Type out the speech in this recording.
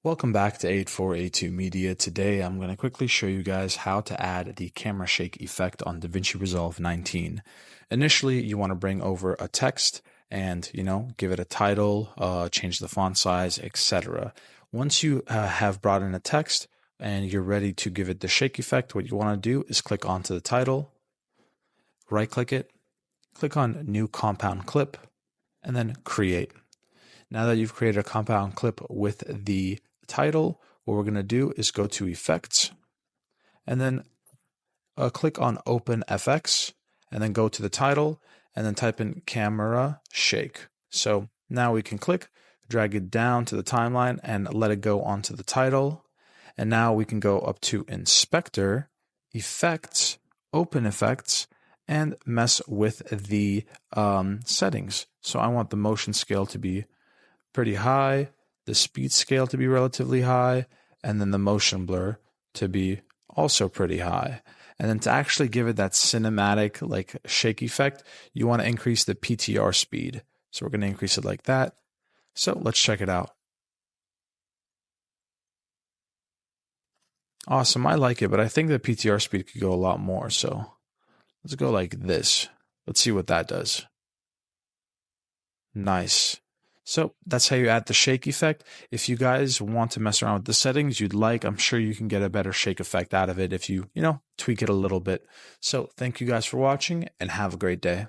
Welcome back to 8482 Media. Today I'm going to quickly show you guys how to add the camera shake effect on DaVinci Resolve 19. Initially, you want to bring over a text and, give it a title, change the font size, etc. Once you have brought in a text and you're ready to give it the shake effect, what you want to do is click onto the title, right-click it, click on New Compound Clip, and then Create. Now that you've created a compound clip with the title, what we're going to do is go to Effects and then click on Open FX and then go to the title and then type in Camera Shake. So now we can drag it down to the timeline and let it go onto the title. And now we can go up to Inspector, Effects, Open Effects, and mess with the settings. So I want the motion scale to be pretty high, the speed scale to be relatively high, and then the motion blur to be also pretty high. And then to actually give it that cinematic shake effect, you want to increase the PTR speed. So we're going to increase it like that. So let's check it out. Awesome, I like it, but I think the PTR speed could go a lot more. So let's go like this. Let's see what that does. Nice. So that's how you add the shake effect. If you guys want to mess around with the settings you'd like, I'm sure you can get a better shake effect out of it if you, tweak it a little bit. So thank you guys for watching and have a great day.